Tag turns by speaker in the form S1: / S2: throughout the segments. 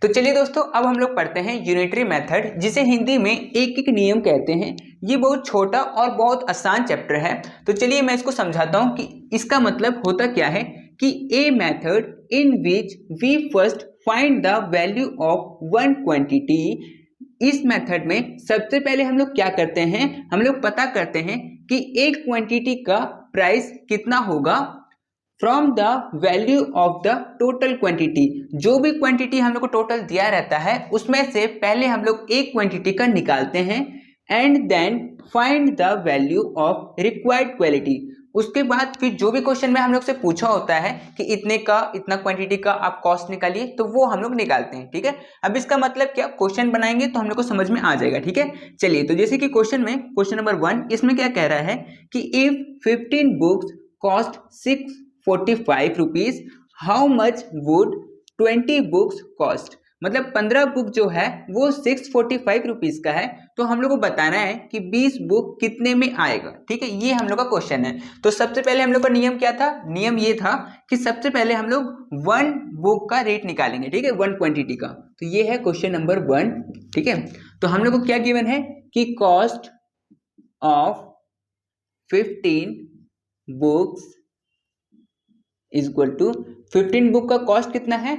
S1: तो चलिए दोस्तों, अब हम लोग पढ़ते हैं यूनिटरी मेथड, जिसे हिंदी में एक एक नियम कहते हैं। ये बहुत छोटा और बहुत आसान चैप्टर है। तो चलिए मैं इसको समझाता हूँ कि इसका मतलब होता क्या है कि a method in which we first find the value of one quantity. इस मेथड में सबसे पहले हम लोग क्या करते हैं, हम लोग पता करते हैं कि एक क्वांटिटी का प्राइस कितना होगा from the value of the total quantity. जो भी क्वांटिटी हम लोग को टोटल दिया रहता है उसमें से पहले हम लोग एक क्वांटिटी का निकालते हैं and then find the value of required quality. उसके बाद फिर जो भी क्वेश्चन में हम लोग से पूछा होता है कि इतने का इतना क्वांटिटी का आप कॉस्ट निकालिए, तो वो हम लोग निकालते हैं। ठीक है, अब इसका मतलब क्या, क्वेश्चन बनाएंगे तो हम लोग को समझ में आ जाएगा। ठीक है, चलिए तो जैसे कि क्वेश्चन में क्वेश्चन नंबर 1 इसमें क्या कह रहा है कि if 15 books cost 645 rupees, how much would 20 books cost. मतलब 15 बुक जो है वो 645 रुपीज का है, तो हम लोग को बताना है कि 20 बुक कितने में आएगा। ठीक है, ये हम लोग का क्वेश्चन है। तो सबसे पहले हम लोग का नियम क्या था, नियम ये था कि सबसे पहले हम लोग वन बुक का रेट निकालेंगे। ठीक है, वन क्वांटिटी का। तो ये है क्वेश्चन नंबर 1। ठीक है, तो हम लोग को क्या गिवन है कि cost of 15 books is equal to 15 book का कॉस्ट कितना है,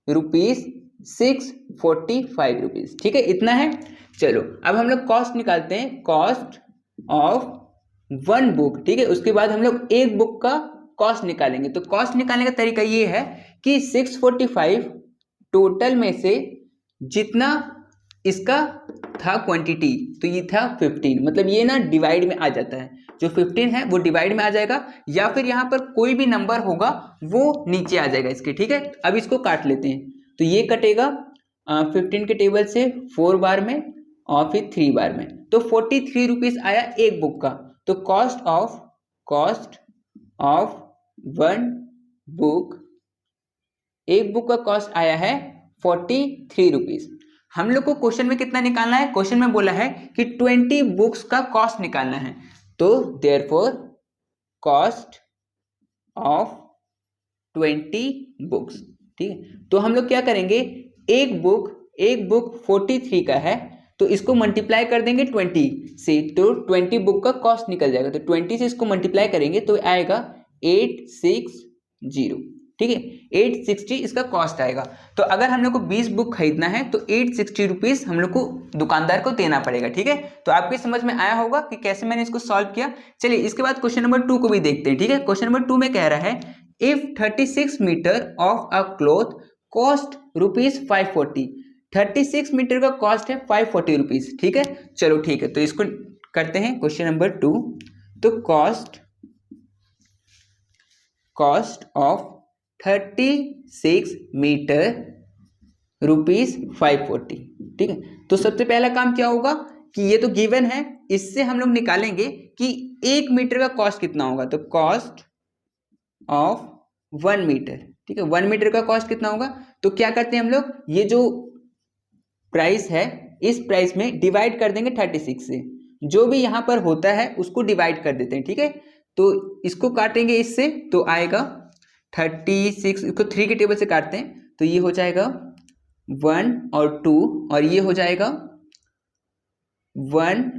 S1: रुपीज 645 रुपीज। ठीक है, इतना है। चलो अब हम लोग कॉस्ट निकालते हैं, कॉस्ट ऑफ वन बुक। ठीक है, उसके बाद हम लोग एक बुक का कॉस्ट निकालेंगे। तो कॉस्ट निकालने का तरीका ये है कि 645 टोटल में से जितना इसका था क्वांटिटी, तो ये था 15, मतलब ये ना डिवाइड में आ जाता है। जो 15 है वो डिवाइड में आ जाएगा, या फिर यहाँ पर कोई भी नंबर होगा वो नीचे आ जाएगा इसके। ठीक है, अब इसको काट लेते हैं। तो ये कटेगा 15 के टेबल से 4 बार में और फिर 3 बार में, तो 43 रुपीज आया एक बुक का। तो कॉस्ट ऑफ वन बुक, एक बुक का कॉस्ट आया है 43 रुपीज। हम लोग को क्वेश्चन में कितना निकालना है, क्वेश्चन में बोला है कि 20 बुक्स का कॉस्ट निकालना है। तो देयरफॉर कॉस्ट ऑफ 20 बुक्स। ठीक है, तो हम लोग क्या करेंगे, एक बुक 43 का है, तो इसको मल्टीप्लाई कर देंगे 20 से, तो 20 बुक का कॉस्ट निकल जाएगा। तो 20 से इसको मल्टीप्लाई करेंगे तो आएगा 860। ठीक है, 860 इसका कॉस्ट आएगा। तो अगर हम लोग को 20 बुक खरीदना है तो 860 रुपीज हम लोग को दुकानदार को देना पड़ेगा। ठीक है, तो आपके समझ में आया होगा कि कैसे मैंने इसको सॉल्व किया। चलिए इसके बाद क्वेश्चन नंबर 2 को भी देखते हैं। ठीक है, क्वेश्चन नंबर 2 में कह रहा है if 36 metre of a cloth cost rupees 540। 36 metre का कॉस्ट है 540 रुपीज। ठीक है, चलो ठीक है, तो इसको करते हैं क्वेश्चन नंबर 2। तो कॉस्ट ऑफ 36 मीटर रुपीज 540। ठीक है, तो सबसे पहला काम क्या होगा कि ये तो गिवन है, इससे हम लोग निकालेंगे कि 1 मीटर का कॉस्ट कितना होगा। तो कॉस्ट ऑफ 1 मीटर। ठीक है, 1 मीटर का कॉस्ट कितना होगा, तो क्या करते हैं हम लोग, ये जो प्राइस है इस प्राइस में डिवाइड कर देंगे 36 से, जो भी यहाँ पर होता है उसको डिवाइड कर देते हैं। ठीक है, तो इसको काटेंगे इससे, तो आएगा 36, इसको 3 के टेबल से काटते हैं तो ये हो जाएगा 1 और 2, और ये हो जाएगा 1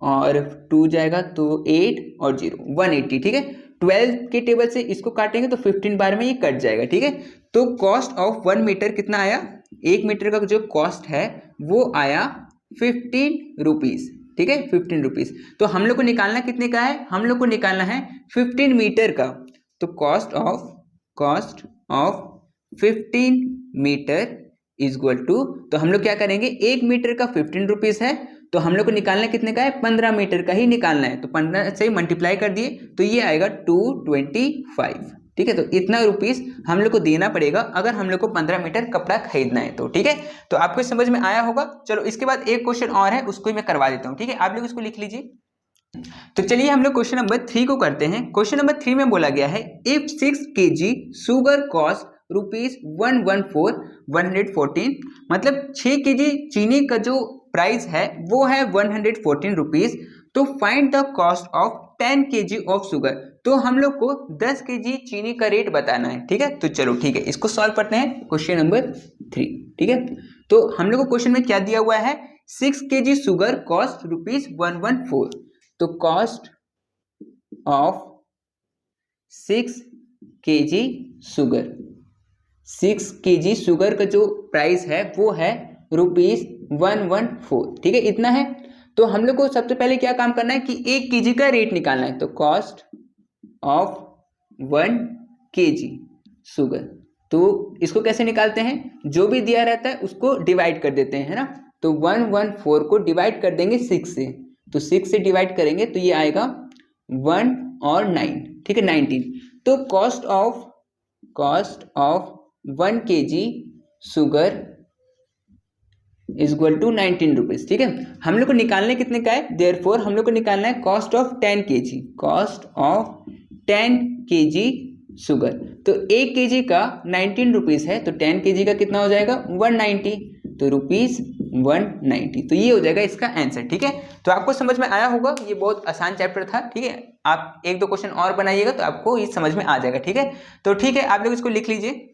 S1: और 2 जाएगा तो 8 और 0, 180। ठीक है, 12 के टेबल से इसको काटेंगे तो 15 बार में ये कट जाएगा। ठीक है, तो कॉस्ट ऑफ 1 मीटर कितना आया, 1 मीटर का जो कॉस्ट है वो आया 15 रुपीज। ठीक है, 15 रुपीज। तो हम लोग को निकालना कितने का है, हम लोग को निकालना है 15 मीटर का। तो cost of 15 metre is equal to, तो हम लोग क्या करेंगे, 1 मीटर का 15 रुपीज है, तो हम लोग को निकालना कितने का है, 15 मीटर का ही निकालना है। तो 15 से मल्टीप्लाई कर दिए तो ये आएगा 225। ठीक है, तो इतना रुपीस हम लोग को देना पड़ेगा अगर हम लोग को 15 मीटर कपड़ा खरीदना है तो। ठीक है, तो आपको समझ में आया होगा। चलो इसके बाद एक क्वेश्चन और है, उसको मैं करवा देता हूँ। ठीक है, आप लोग इसको लिख लीजिए। तो चलिए हम लोग क्वेश्चन नंबर 3 को करते हैं। क्वेश्चन नंबर 3 में बोला गया है if 6 kg sugar cost rupees 114, मतलब 6 kg चीनी का जो प्राइस है वो है 114 रुपीज। तो find the cost of 10 kg of sugar. तो हम लोग को 10 kg चीनी का रेट बताना है। ठीक है, तो चलो ठीक है, इसको सॉल्व करते हैं क्वेश्चन नंबर 3। ठीक है, तो हम लोग को क्वेश्चन में क्या दिया हुआ है, 6 kg शुगर कॉस्ट ₹114। तो cost of 6 kg sugar, 6 kg sugar का जो प्राइस है वो है ₹114, ठीक है, इतना है। तो हम लोग को सबसे पहले क्या काम करना है कि 1 kg का रेट निकालना है। तो कॉस्ट ऑफ 1 kg शुगर, तो इसको कैसे निकालते हैं, जो भी दिया रहता है उसको डिवाइड कर देते हैं, है ना। तो 114 को डिवाइड कर देंगे 6 से, तो 6 से डिवाइड करेंगे तो ये आएगा 1 और 9, ठीक है, 19। तो cost of 1 kg sugar is equal to 19 rupees, ठीक है। हम लोग को निकालने कितने का है, देयरफॉर हम लोग को निकालना है cost of 10 kg, cost of 10 kg sugar. तो 1 kg का 19 रुपीज है, तो 10 kg का कितना हो जाएगा 190, तो ₹190। तो ये हो जाएगा इसका आंसर, ठीक है। तो आपको समझ में आया होगा, ये बहुत आसान चैप्टर था, ठीक है। आप 1-2 क्वेश्चन और बनाइएगा तो आपको ये समझ में आ जाएगा, ठीक है। तो ठीक है, आप लोग इसको लिख लीजिए।